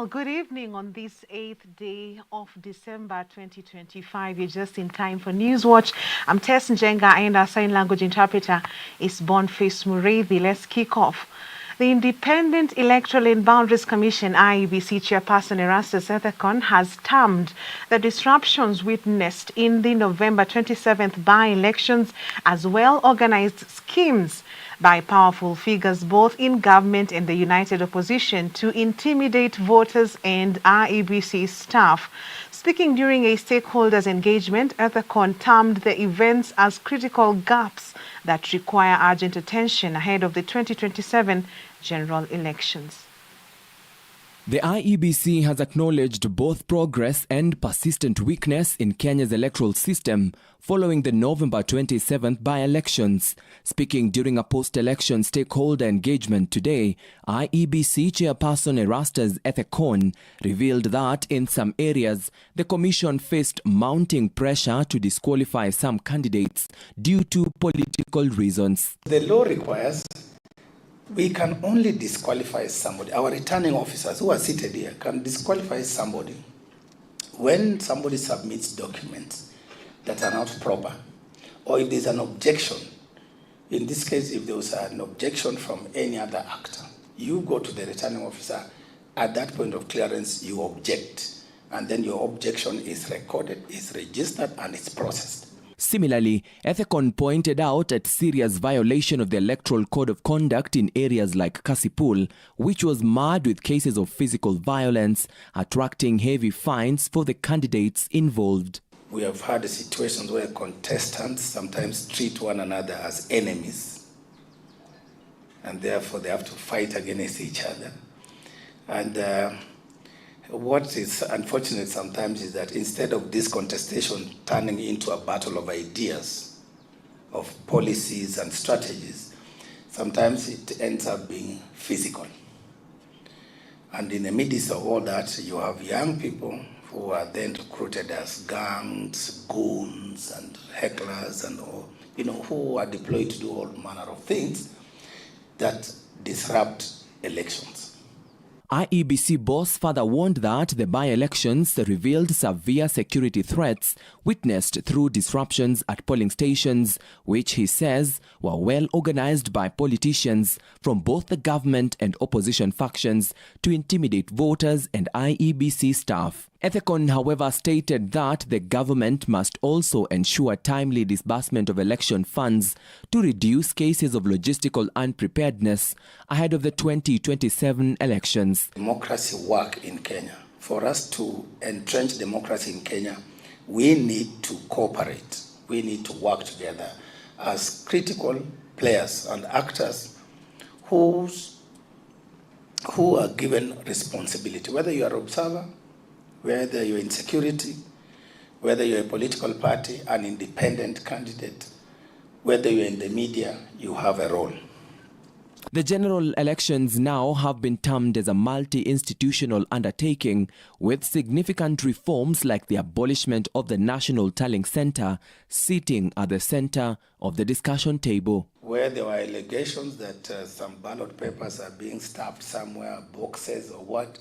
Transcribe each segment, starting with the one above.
Well, good evening on this 8th day of December 2025. You're just in time for Newswatch. I'm Tess Njenga and our sign language interpreter is Boniface Mureithi. Let's kick off. The Independent Electoral and Boundaries Commission, IEBC Chairperson Erastus Ethekon, has termed the disruptions witnessed in the November 27th by-elections as well-organized schemes by powerful figures both in government and the united opposition to intimidate voters and IEBC staff. Speaking during a stakeholders engagement, Ethekon termed the events as critical gaps that require urgent attention ahead of the 2027 general elections. The IEBC has acknowledged both progress and persistent weakness in Kenya's electoral system following the November 27th by-elections. Speaking during a post-election stakeholder engagement today, IEBC Chairperson Erastus Ethekon revealed that in some areas, the Commission faced mounting pressure to disqualify some candidates due to political reasons. The law requires we can only disqualify somebody. Our returning officers who are seated here can disqualify somebody when somebody submits documents that are not proper, or if there's an objection. In this case, if there was an objection from any other actor, you go to the returning officer. At that point of clearance, you object, and then your objection is recorded, is registered, and it's processed. Similarly, Ethekon pointed out at serious violation of the Electoral Code of Conduct in areas like Kasipul, which was marred with cases of physical violence, attracting heavy fines for the candidates involved. We have had situations where contestants sometimes treat one another as enemies, and therefore they have to fight against each other. And what is unfortunate sometimes is that instead of this contestation turning into a battle of ideas, of policies and strategies, sometimes it ends up being physical. And in the midst of all that, you have young people who are then recruited as gangs, goons, and hecklers, and all, who are deployed to do all manner of things that disrupt elections. IEBC boss further warned that the by-elections revealed severe security threats witnessed through disruptions at polling stations, which he says were well organized by politicians from both the government and opposition factions to intimidate voters and IEBC staff. Ethekon, however, stated that the government must also ensure timely disbursement of election funds to reduce cases of logistical unpreparedness ahead of the 2027 elections. Democracy work in Kenya. For us to entrench democracy in Kenya, we need to cooperate. We need to work together as critical players and actors who are given responsibility, whether you are an observer, whether you're in security, whether you're a political party, an independent candidate, whether you're in the media, you have a role. The general elections now have been termed as a multi-institutional undertaking with significant reforms like the abolishment of the National Tallying Center sitting at the center of the discussion table. Where there were allegations that some ballot papers are being stuffed somewhere, boxes or what,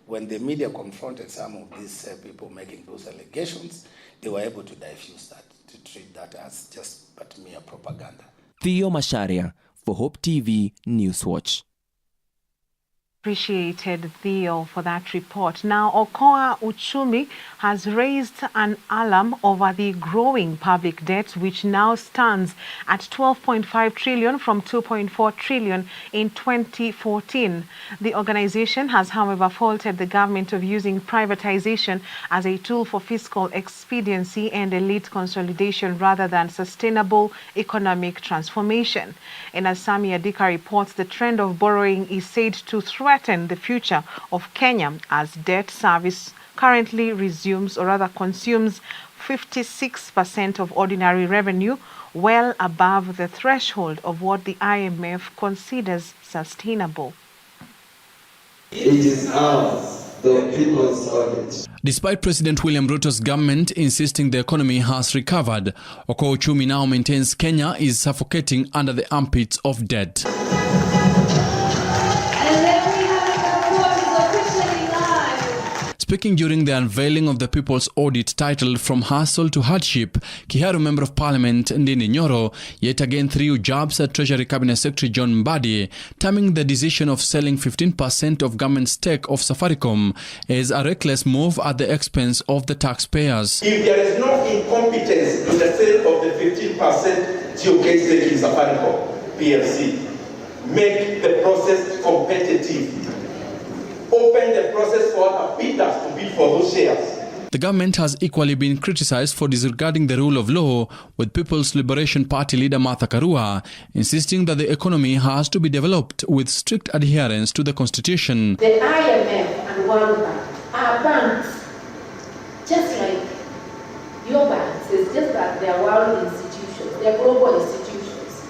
when the media confronted some of these people making those allegations, they were able to diffuse that, to treat that as just but mere propaganda. Theo Masharia for Hope TV Newswatch. Appreciated, Theo, for that report. Now, Okoa Uchumi has raised an alarm over the growing public debt, which now stands at 12.5 trillion from 2.4 trillion in 2014. The organization has, however, faulted the government of using privatization as a tool for fiscal expediency and elite consolidation rather than sustainable economic transformation. And as Sami Adika reports, the trend of borrowing is said to threaten the future of Kenya as debt service currently resumes or rather consumes 56% of ordinary revenue, well above the threshold of what the IMF considers sustainable. It is ours, the people's audit. Despite President William Ruto's government insisting the economy has recovered, Okoa Uchumi now maintains Kenya is suffocating under the armpits of debt. And then we have the report is officially live. Speaking during the unveiling of the People's Audit titled From Hustle to Hardship, Kiharu Member of Parliament Ndini Nyoro yet again threw jabs at Treasury Cabinet Secretary John Mbadi, terming the decision of selling 15% of government stake of Safaricom as a reckless move at the expense of the taxpayers. If there is no incompetence in the sale of the 15% GOK stake in Safaricom PLC, make the process competitive. Open the process for other bidders to bid for those shares. The government has equally been criticized for disregarding the rule of law, with People's Liberation Party leader Martha Karua insisting that the economy has to be developed with strict adherence to the constitution. The IMF and World Bank are banks, just like your banks. It's just that they are world institutions, they are global institutions.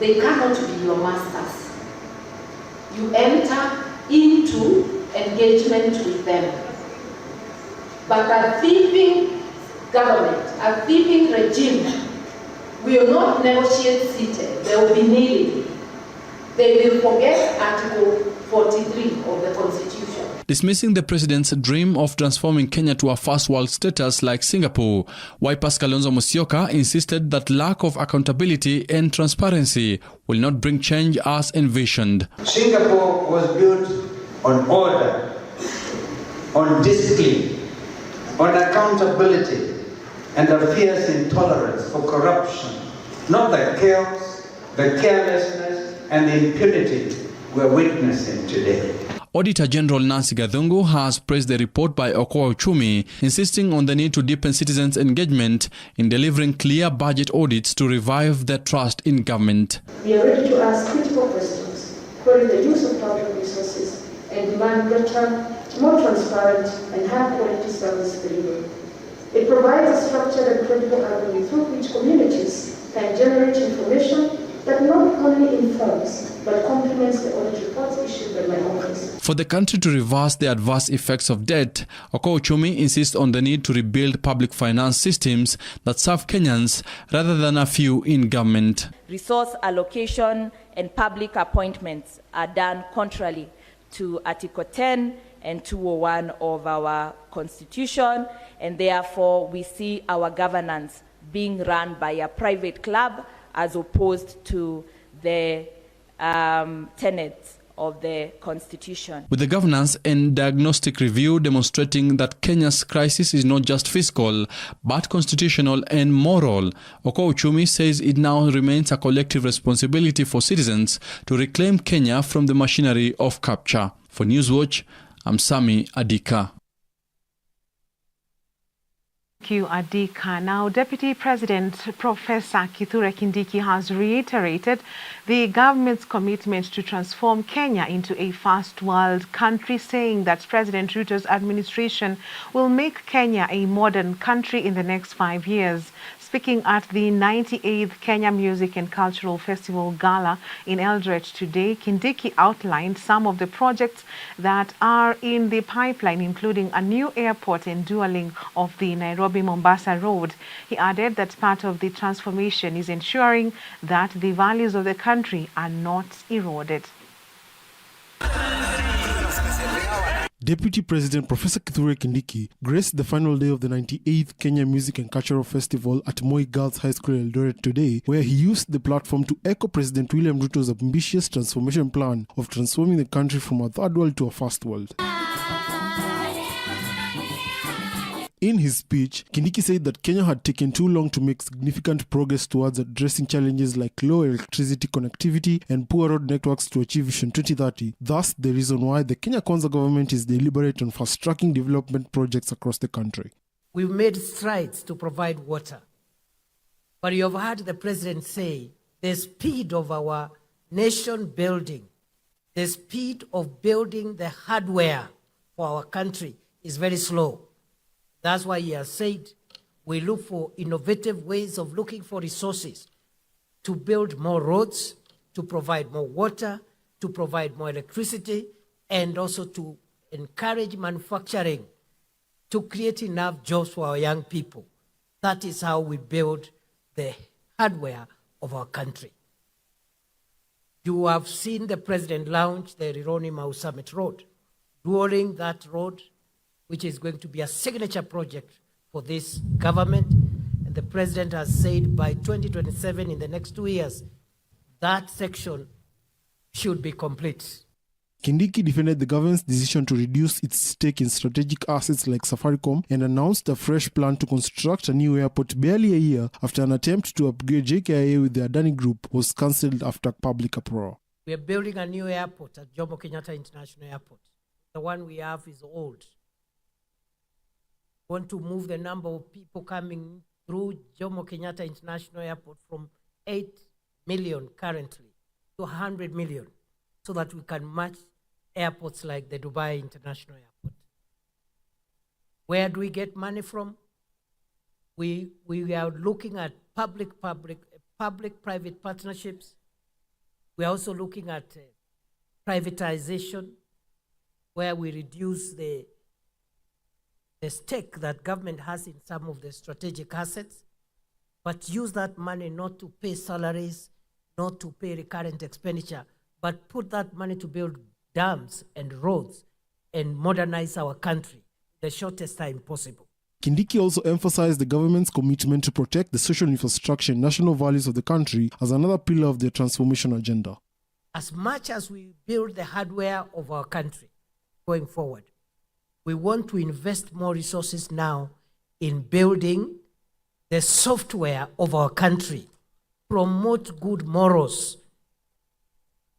They cannot be your masters. You enter into engagement with them. But a thieving government, a thieving regime will not negotiate seated. They will be kneeling. They will forget Article 43 of the Constitution. Dismissing the president's dream of transforming Kenya to a first world status like Singapore, Wiper's Kalonzo Musyoka insisted that lack of accountability and transparency will not bring change as envisioned. Singapore was built on order, on discipline, on accountability, and a fierce intolerance for corruption, not the chaos, the carelessness, and the impunity we're witnessing today. Auditor General Nancy Gathungu has praised the report by Okoa Uchumi, insisting on the need to deepen citizens' engagement in delivering clear budget audits to revive their trust in government. We are ready to ask critical questions, query the use of public resources, and demand better, more transparent, and high-quality service delivery. It provides a structured and credible avenue through which communities can generate information that not only informs but complements the audit reports issued by my office. For the country to reverse the adverse effects of debt, Okoa Uchumi insists on the need to rebuild public finance systems that serve Kenyans rather than a few in government. Resource allocation and public appointments are done contrarily to Article 10 and 201 of our Constitution, and therefore we see our governance being run by a private club as opposed to the tenets of the Constitution. With the governance and diagnostic review demonstrating that Kenya's crisis is not just fiscal, but constitutional and moral, Okoa Uchumi says it now remains a collective responsibility for citizens to reclaim Kenya from the machinery of capture. For Newswatch, I'm Sami Adika. Thank you, Adika. Now, Deputy President Professor Kithure Kindiki has reiterated the government's commitment to transform Kenya into a first world country, saying that President Ruto's administration will make Kenya a modern country in the next 5 years. Speaking at the 98th Kenya Music and Cultural Festival Gala in Eldoret today, Kindiki outlined some of the projects that are in the pipeline, including a new airport and dualling of the Nairobi-Mombasa Road. He added that part of the transformation is ensuring that the values of the country are not eroded. Deputy President Professor Kithure Kindiki graced the final day of the 98th Kenya Music and Cultural Festival at Moi Girls High School Eldoret today, where he used the platform to echo President William Ruto's ambitious transformation plan of transforming the country from a third world to a first world. In his speech, Kindiki said that Kenya had taken too long to make significant progress towards addressing challenges like low electricity connectivity and poor road networks to achieve Vision 2030. Thus, the reason why the Kenya Kwanza government is deliberate on fast-tracking development projects across the country. We've made strides to provide water. But you have heard the president say the speed of our nation building, the speed of building the hardware for our country is very slow. That's why he has said we look for innovative ways of looking for resources to build more roads, to provide more water, to provide more electricity, and also to encourage manufacturing, to create enough jobs for our young people. That is how we build the hardware of our country. You have seen the president launch the Rironi Mau Summit Road. During that road, which is going to be a signature project for this government. And the president has said by 2027, in the next 2 years, that section should be complete. Kindiki defended the government's decision to reduce its stake in strategic assets like Safaricom and announced a fresh plan to construct a new airport barely a year after an attempt to upgrade JKIA with the Adani Group was cancelled after public uproar. We are building a new airport at Jomo Kenyatta International Airport. The one we have is old. We want to move the number of people coming through Jomo Kenyatta International Airport from 8 million currently to 100 million so that we can match airports like the Dubai International Airport. Where do we get money from? We are looking at public-private partnerships. We are also looking at privatization, where we reduce the stake that government has in some of the strategic assets, but use that money not to pay salaries, not to pay recurrent expenditure, but put that money to build dams and roads and modernize our country the shortest time possible. Kindiki also emphasized the government's commitment to protect the social infrastructure and national values of the country as another pillar of their transformation agenda. As much as we build the hardware of our country going forward, we want to invest more resources now in building the software of our country, promote good morals,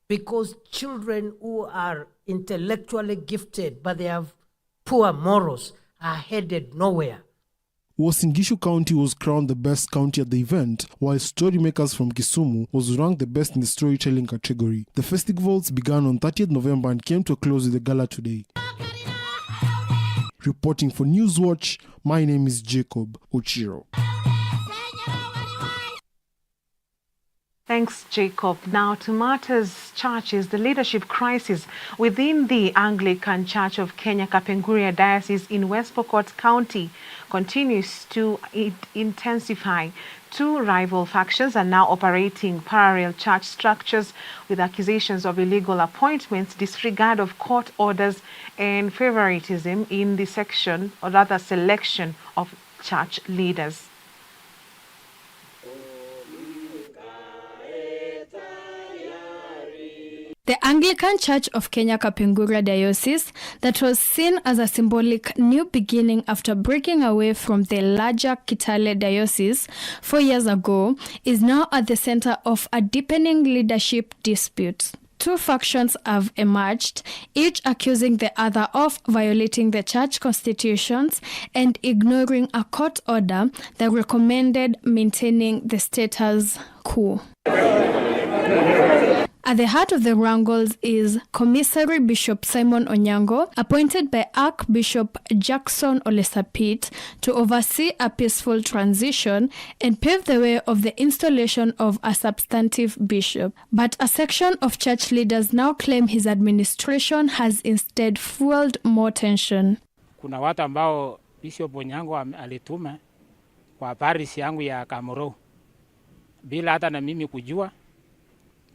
because children who are intellectually gifted but they have poor morals are headed nowhere. Uasin Gishu County was crowned the best county at the event, while Storymakers from Kisumu was ranked the best in the storytelling category. The festivals began on 30th November and came to a close with the gala today. Reporting for Newswatch, my name is Jacob Ochiro. Thanks, Jacob. Now to matters churches. The leadership crisis within the Anglican Church of Kenya Kapenguria Diocese in West Pokot County continues to intensify. Two rival factions are now operating parallel church structures with accusations of illegal appointments, disregard of court orders, and favoritism in the selection of church leaders. The Anglican Church of Kenya Kapenguria Diocese, that was seen as a symbolic new beginning after breaking away from the larger Kitale Diocese 4 years ago, is now at the center of a deepening leadership dispute. Two factions have emerged, each accusing the other of violating the church constitutions and ignoring a court order that recommended maintaining the status quo. At the heart of the wrangles is Commissary Bishop Simon Onyango, appointed by Archbishop Jackson Olesapit to oversee a peaceful transition and pave the way of the installation of a substantive bishop. But a section of church leaders now claim his administration has instead fueled more tension. Kuna watu ambao Bishop Onyango alituma kwa parish yangu ya Kamoro bila hata na mimi kujua.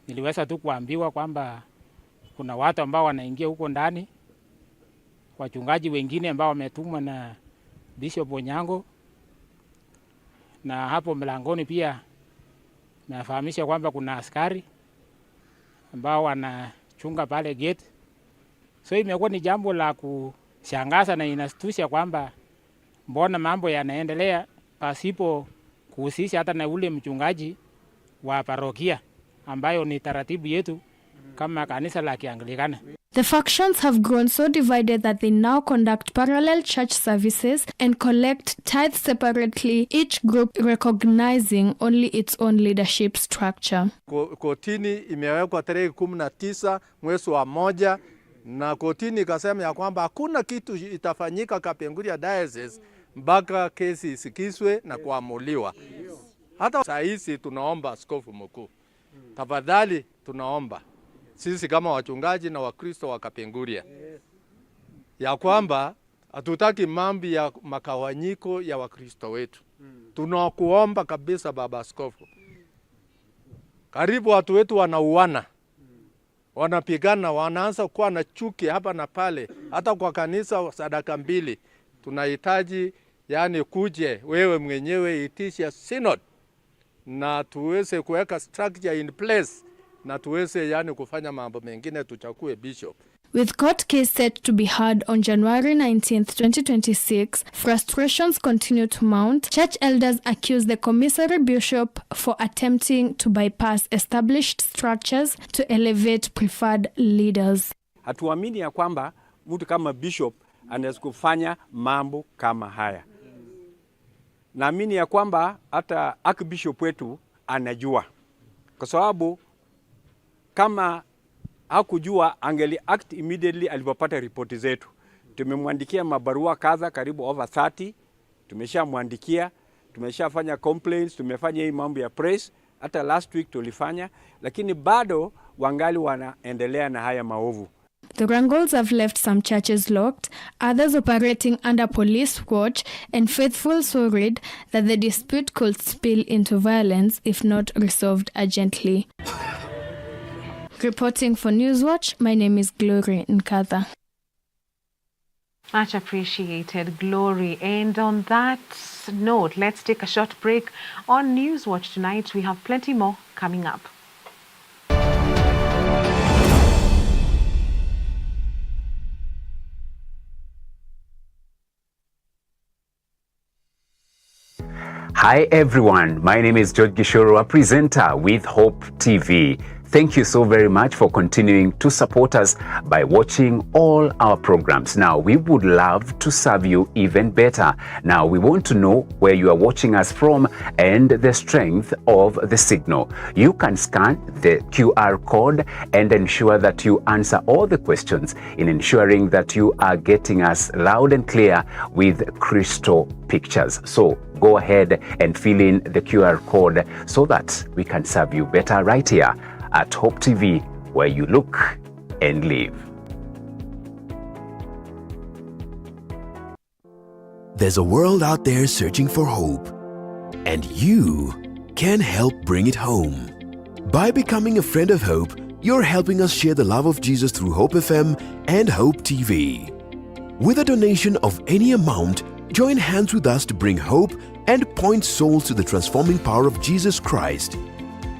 Niliweza tu kuambiwa kwamba kuna watu ambao wanaingia huko ndani, wachungaji wengine ambao wametumwa na Bishop Onyango, na hapo mlangoni pia nafahamisha kwamba kuna askari ambao wanachunga pale gate. So imekuwa ni jambo la kushangaza na inastusha kwamba mbona mambo yanaendelea pasipo kuhusisha hata na ule mchungaji wa parokia ambayo ni taratibu yetu kama kanisa la Kianglikana. The factions have grown so divided that they now conduct parallel church services and collect tithes separately, each group recognizing only its own leadership structure. Kotini imewekwa tarehe 19 mwezi wa 1 na kotini ikasema ya kwamba hakuna kitu itafanyika Kapenguria Diocese mpaka kesi isikizwe na kuamuliwa. Hata saa hizi tunaomba askofu mkuu, tafadhali tunaomba sisi kama wachungaji na wakristo wa Kapenguria ya kwamba hatutaki mambo ya makawanyiko ya wakristo wetu. Tunakuomba kabisa baba askofu, karibu watu wetu wanauana wanapigana, wanaanza kuwa na chuki hapa na pale, hata kwa kanisa sadaka mbili. Tunahitaji yani kuje wewe mwenyewe itisha synod na tuweze kuweka structure in place na tuweze yani kufanya mambo mengine, tuchakue bishop. With court case set to be heard on January 19th, 2026, frustrations continue to mount. Church elders accuse the commissary bishop for attempting to bypass established structures to elevate preferred leaders. Hatuamini ya kwamba mtu kama bishop anaweza kufanya mambo kama haya. Naamini ya kwamba hata archbishop wetu anajua. Kwa sababu kama hakujua angeli act immediately alipopata ripoti zetu. Tumemwandikia mabarua kadha karibu over 30. Tumeshamwandikia, tumeshafanya complaints, tumefanya hii mambo ya press, hata last week tulifanya, lakini bado wangali wanaendelea na haya maovu. The wrangles have left some churches locked, others operating under police watch, and faithfuls worried that the dispute could spill into violence if not resolved urgently. Reporting for Newswatch, my name is Glory Nkatha. Much appreciated, Glory. And on that note, let's take a short break on Newswatch tonight. We have plenty more coming up. Hi everyone, my name is George Gishoro, a presenter with Hope TV. Thank you so very much for continuing to support us by watching all our programs. Now, we would love to serve you even better. Now, we want to know where you are watching us from and the strength of the signal. You can scan the QR code and ensure that you answer all the questions in ensuring that you are getting us loud and clear with crystal pictures. So, go ahead and fill in the QR code so that we can serve you better right here at Hope TV, where you look and live. There's a world out there searching for hope, and you can help bring it home. By becoming a friend of Hope, you're helping us share the love of Jesus through Hope FM and Hope TV. With a donation of any amount, join hands with us to bring hope and point souls to the transforming power of Jesus Christ.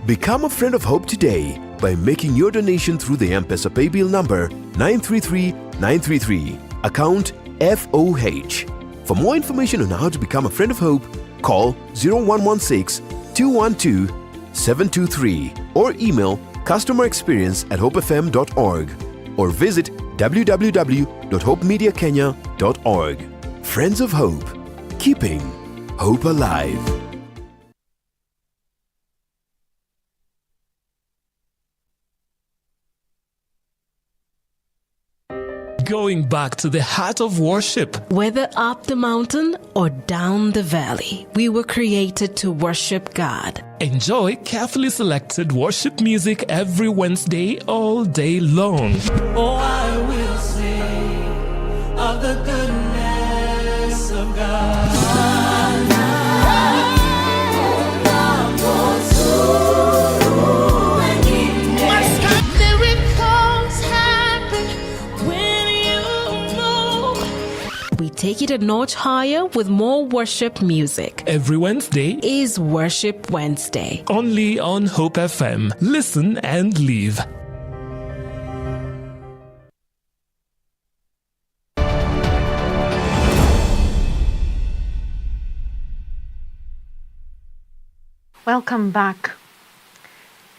Become a friend of Hope today by making your donation through the M-Pesa paybill number 933933, account FOH. For more information on how to become a friend of Hope, call 0116-212-723 or email customerexperience@hopefm.org or visit www.hopemediakenya.org. Friends of Hope, keeping hope alive. Going back to the heart of worship. Whether up the mountain or down the valley, we were created to worship God. Enjoy carefully selected worship music every Wednesday all day long. Oh, I will sing of the goodness of God. Take it a notch higher with more worship music. Every Wednesday is Worship Wednesday. Only on Hope FM. Listen and live. Welcome back.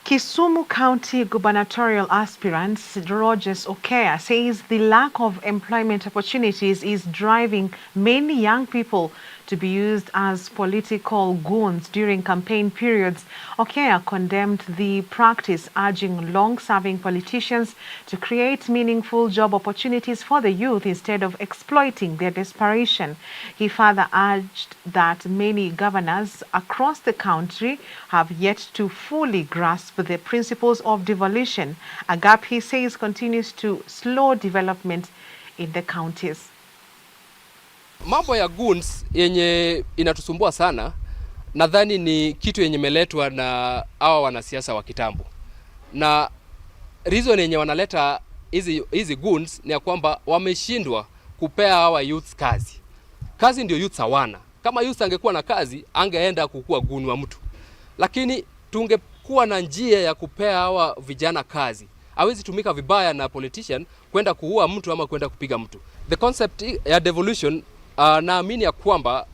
Kisumu County gubernatorial aspirant Rogers Okea says the lack of employment opportunities is driving many young people to be used as political goons during campaign periods. Okea condemned the practice, urging long-serving politicians to create meaningful job opportunities for the youth instead of exploiting their desperation. He further urged that many governors across the country have yet to fully grasp the principles of devolution, a gap he says continues to slow development in the counties. Mambo ya goons yenye inatusumbua sana, nadhani ni kitu yenye meletwa na hawa wanasiasa wa kitambo. Na reason yenye wanaleta hizi goons ni ya kwamba wameshindwa kupea hawa youth kazi. Kazi ndio youth hawana. Kama youth angekuwa na kazi, angeenda kukua goon wa mtu. Lakini tungekuwa na njia ya kupea hawa vijana kazi. Hawezi tumika vibaya na politician kwenda kuua mtu ama kwenda kupiga mtu. The concept ya devolution, naamini ya kwamba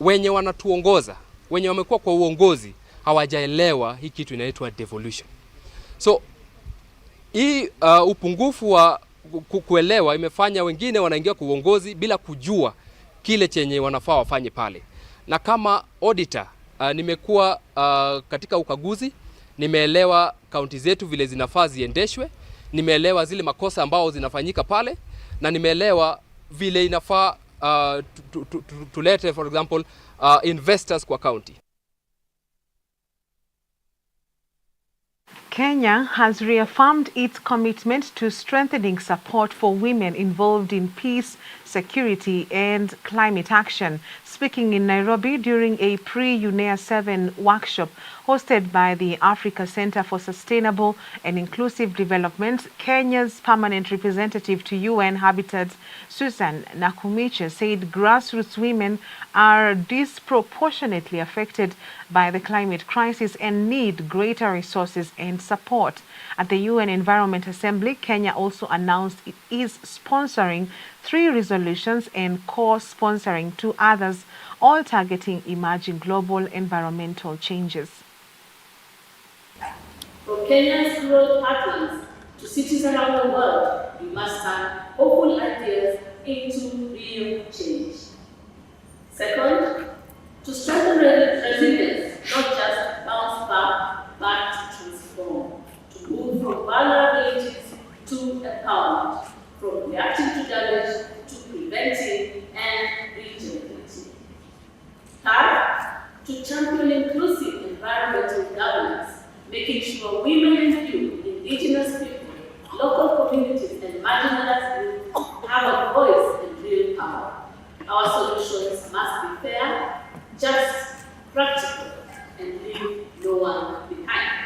wenye wanatuongoza, wenye wamekuwa kwa uongozi, hawajaelewa hii kitu inaitwa devolution. So hii upungufu wa kuelewa imefanya wengine wanaingia kwa uongozi bila kujua kile chenye wanafaa wafanye pale. Na kama auditor, nimekuwa katika ukaguzi, nimeelewa kaunti zetu vile zinafaa ziendeshwe, nimeelewa zile makosa ambao zinafanyika pale, na nimeelewa vile inafaa tulete for example investors kwa county. Kenya has reaffirmed its commitment to strengthening support for women involved in peace, security, and climate action. Speaking in Nairobi during a pre-UNEA 7 workshop hosted by the Africa Center for Sustainable and Inclusive Development, Kenya's permanent representative to UN Habitat, Susan Nakumiche, said grassroots women are disproportionately affected by the climate crisis and need greater resources and support. At the UN Environment Assembly, Kenya also announced it is sponsoring 3 resolutions and co-sponsoring 2 others, all targeting emerging global environmental changes. From Kenya's growth patterns to cities around the world, we must turn hopeful ideas into real change. Second, to strengthen resilience, not just bounce back, but to transform, to move from vulnerabilities to empowerment, from reacting to damage to preventing and regenerating. Third, to champion inclusive environmental governance, making sure women and youth, indigenous people, local communities, and marginalized groups have a voice and real power. Our solutions must be fair, just, practical, and leave no one behind.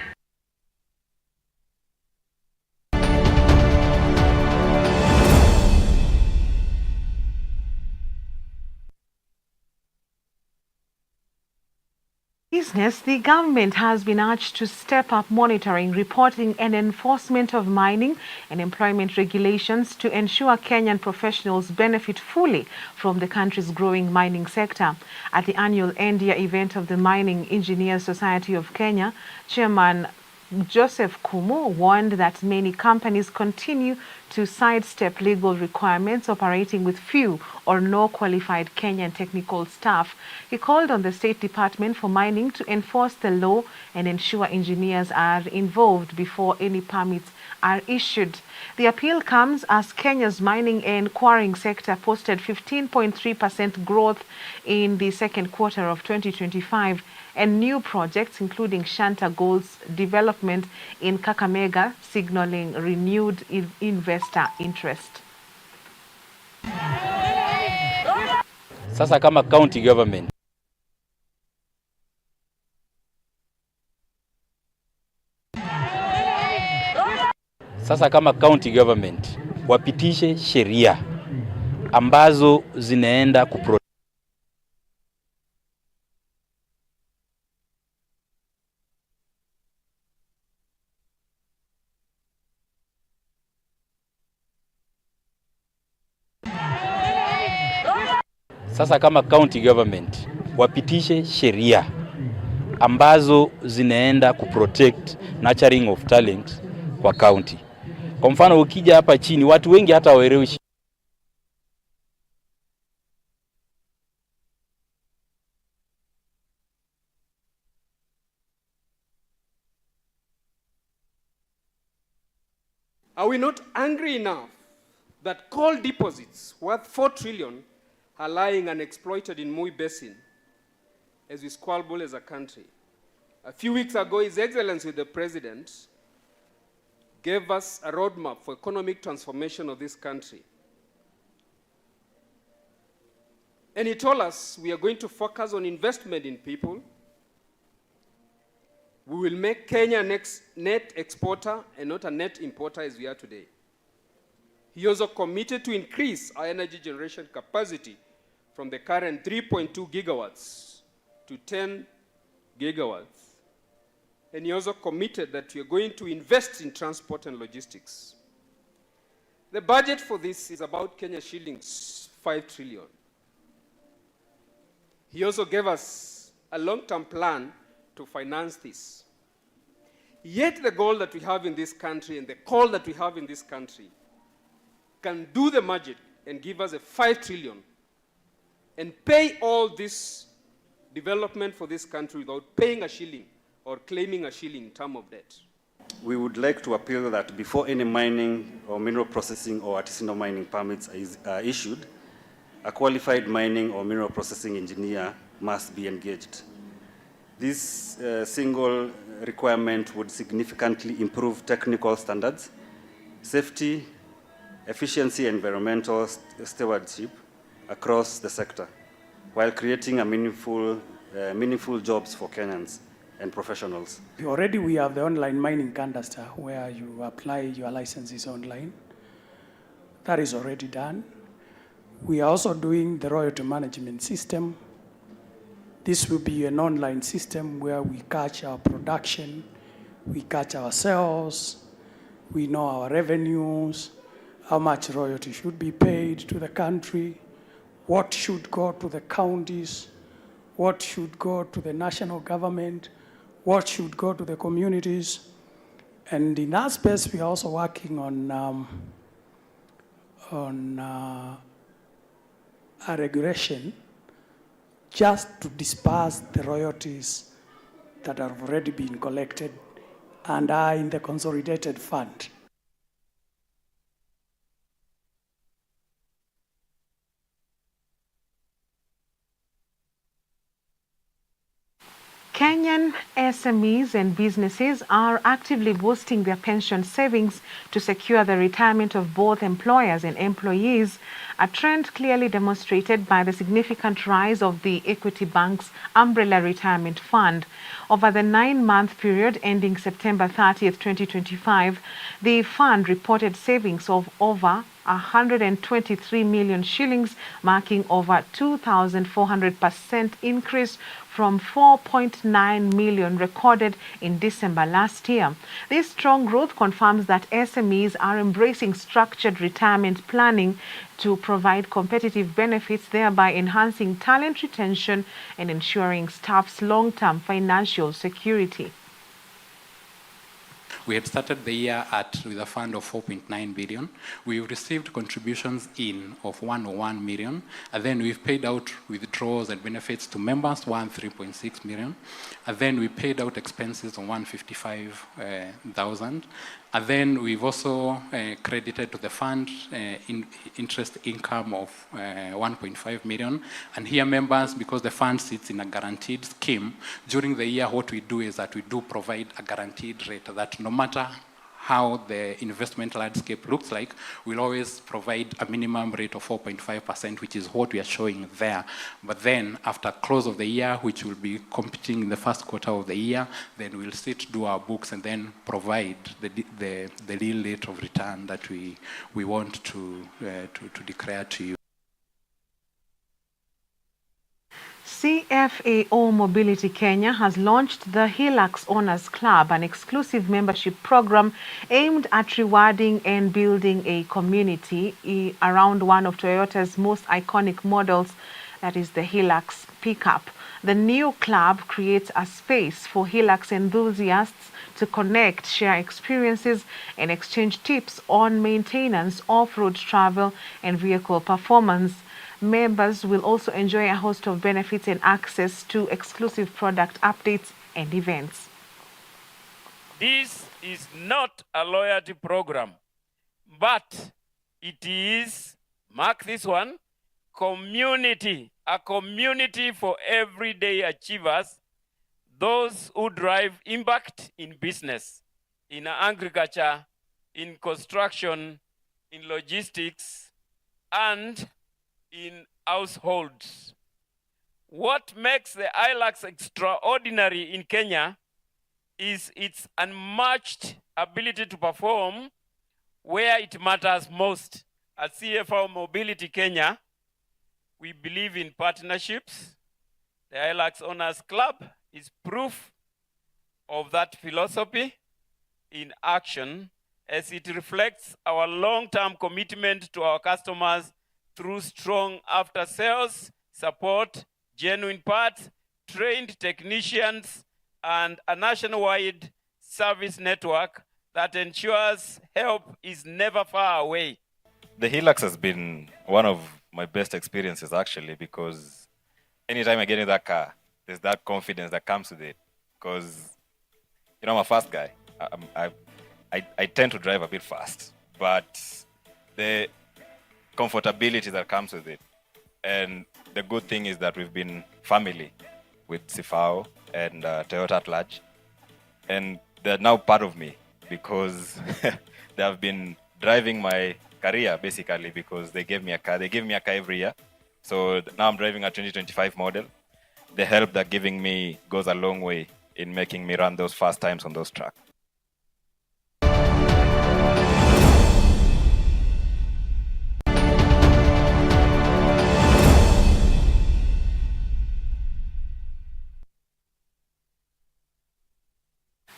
Business, the government has been urged to step up monitoring, reporting and enforcement of mining and employment regulations to ensure Kenyan professionals benefit fully from the country's growing mining sector. At the annual end-year event of the Mining Engineers Society of Kenya, Chairman Joseph Kumu warned that many companies continue to sidestep legal requirements, operating with few or no qualified Kenyan technical staff. He called on the State Department for Mining to enforce the law and ensure engineers are involved before any permits are issued. The appeal comes as Kenya's mining and quarrying sector posted 15.3% growth in the second quarter of 2025, and new projects including Shanta Gold's development in Kakamega signaling renewed investor interest. Sasa kama county government wapitishe sheria ambazo zinaenda Sasa kama county government wapitishe sheria ambazo zinaenda kuprotect nurturing of talent kwa county. Kwa mfano ukija hapa chini watu wengi hata waelewi. Are we not angry enough that coal deposits worth 4 trillion are lying unexploited in Mui Basin as we squabble as a country? A few weeks ago, His Excellency the President gave us a roadmap for economic transformation of this country. And he told us we are going to focus on investment in people. We We will make Kenya a net exporter and not a net importer as we are today. He also committed to increase our energy generation capacity from the current 3.2 gigawatts to 10 gigawatts. And he also committed that we are going to invest in transport and logistics. The budget for this is about Kenya shillings 5 trillion. He also gave us a long-term plan to finance this. Yet the goal that we have in this country and the call that we have in this country can do the magic and give us a 5 trillion and pay all this development for this country without paying a shilling or claiming a shilling in terms of debt. We would like to appeal that before any mining or mineral processing or artisanal mining permits are issued, a qualified mining or mineral processing engineer must be engaged. This single requirement would significantly improve technical standards, safety, efficiency, and environmental stewardship across the sector, while creating a meaningful jobs for Kenyans and professionals. Already we have the online mining canister where you apply your licenses online. That is already done. We are also doing the royalty management system. This will be an online system where we catch our production, we catch our sales, we know our revenues, how much royalty should be paid to the country, what should go to the counties, what should go to the national government, what should go to the communities. And in that space, we are also working on a regulation just to disperse the royalties that have already been collected and are in the consolidated fund. Kenyan SMEs and businesses are actively boosting their pension savings to secure the retirement of both employers and employees, a trend clearly demonstrated by the significant rise of the Equity Bank's Umbrella Retirement Fund. Over the 9-month period ending September 30th, 2025, the fund reported savings of over 123 million shillings, marking over 2,400% increase from 4.9 million recorded in December last year. This strong growth confirms that SMEs are embracing structured retirement planning to provide competitive benefits, thereby enhancing talent retention and ensuring staff's long-term financial security. We had started the year with a fund of 4.9 billion. We've received contributions of 101 million, and then we've paid out withdrawals and benefits to members, 3.6 million, and then we paid out expenses of 155,000. And then we've also credited to the fund interest income of 1.5 million. And here members, because the fund sits in a guaranteed scheme, during the year what we do is that we do provide a guaranteed rate that no matter how the investment landscape looks like, we'll always provide a minimum rate of 4.5%, which is what we are showing there. But then after close of the year, which will be competing in the first quarter of the year, then we'll sit, do our books, and then provide the real rate of return that we want to declare to you. CFAO Mobility Kenya has launched the Hilux Owners Club, an exclusive membership program aimed at rewarding and building a community around one of Toyota's most iconic models, that is the Hilux pickup. The new club creates a space for Hilux enthusiasts to connect, share experiences, and exchange tips on maintenance, off-road travel, and vehicle performance. Members will also enjoy a host of benefits and access to exclusive product updates and events. This is not a loyalty program, but it is, mark this one, community. A community for everyday achievers, those who drive impact in business, in agriculture, in construction, in logistics, and in households. What makes the Hilux extraordinary in Kenya is its unmatched ability to perform where it matters most. At CFO Mobility Kenya, we believe in partnerships. The ILAX Owners Club is proof of that philosophy in action, as it reflects our long-term commitment to our customers through strong after-sales support, genuine parts, trained technicians, and a nationwide service network that ensures help is never far away. The Hilux has been one of my best experiences, actually, because anytime I get in that car, there's that confidence that comes with it. Because, you know, I'm a fast guy. I tend to drive a bit fast, but the comfortability that comes with it. And the good thing is that we've been family with Sifao and Toyota at large. And they're now part of me because they have been driving my career, basically, because they gave me a car. They give me a car every year. So now I'm driving a 2025 model. The help they're giving me goes a long way in making me run those fast times on those tracks.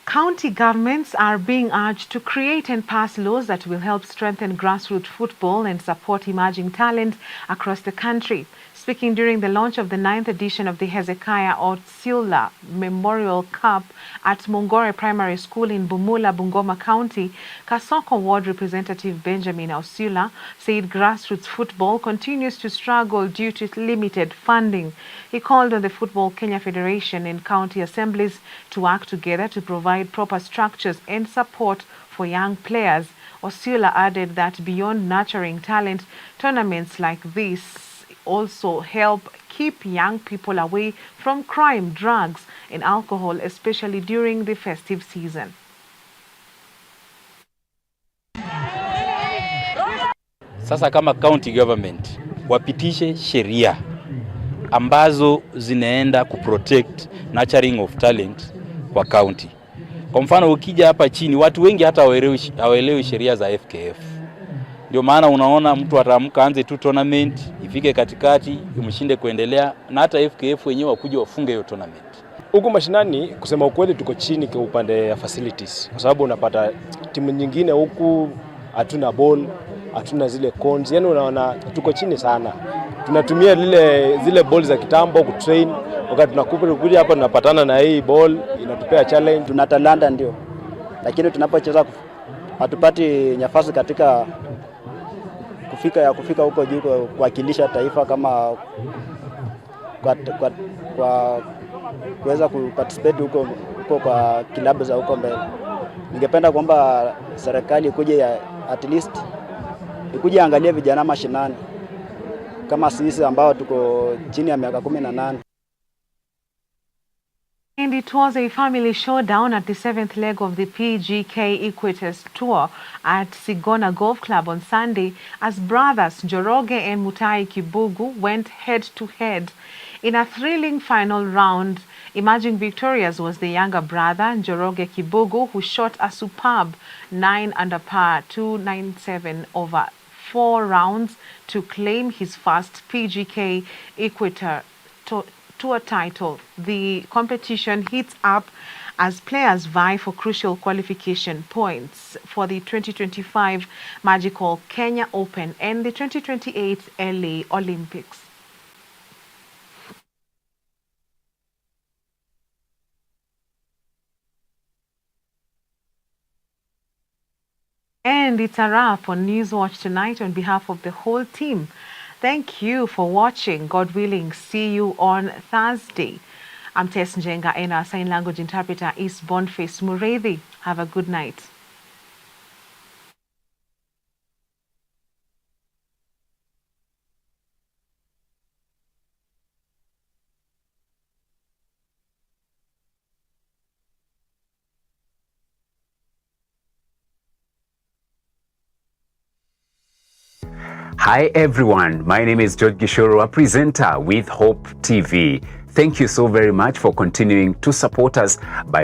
County governments are being urged to create and pass laws that will help strengthen grassroots football and support emerging talent across the country. Speaking during the launch of the 9th edition of the Hezekiah Otsula Memorial Cup at Mongore Primary School in Bumula, Bungoma County, Kasoko Ward Representative Benjamin Osula said grassroots football continues to struggle due to limited funding. He called on the Football Kenya Federation and county assemblies to work together to provide proper structures and support for young players. Osula added that beyond nurturing talent, tournaments like this also help keep young people away from crime, drugs, and alcohol, especially during the festive season. Sasa kama county government wapitishe sheria ambazo zinaenda kuprotect nurturing of talent kwa county. Kwa mfano ukija hapa chini, watu wengi hata hawaelewi sheria za FKF. Ndio maana unaona mtu ataamka anze tu tournament, ifike katikati, umshinde kuendelea, na hata FKF wenyewe wakuja wafunge hiyo tournament. Huko mashinani, kusema ukweli, tuko chini kwa upande ya facilities. Kwa sababu unapata timu nyingine huku hatuna ball, hatuna zile cones. Yaani unaona tuko chini sana. Tunatumia zile ball za kitambo kutrain. Wakati tunakuja hapa tunapatana na hii ball, inatupea challenge. Tuna talanta ndio. Lakini tunapocheza hatupati nafasi katika kufika huko juu kuwakilisha taifa kama kwa kuweza kuparticipate huko kwa kilabu za huko mbele. Ningependa kwamba serikali ikuje at least ikuje angalie vijana mashinani kama sisi ambao tuko chini ya miaka 18. And it was a family showdown at the 7th leg of the PGK Equators Tour at Sigona Golf Club on Sunday as brothers Njoroge and Mutai Kibugu went head-to-head. In a thrilling final round, emerging victorious was the younger brother Njoroge Kibugu, who shot a superb 9 under par 297 over 4 rounds to claim his first PGK Equator Tour title. The competition heats up as players vie for crucial qualification points for the 2025 Magical Kenya Open and the 2028 LA Olympics. And it's a wrap on Newswatch tonight. On behalf of the whole team, thank you for watching. God willing, see you on Thursday. I'm Tess Njenga and our sign language interpreter is Boniface Mureithi. Have a good night. Hi everyone, my name is George Gishoro, a presenter with Hope TV. Thank you so very much for continuing to support us by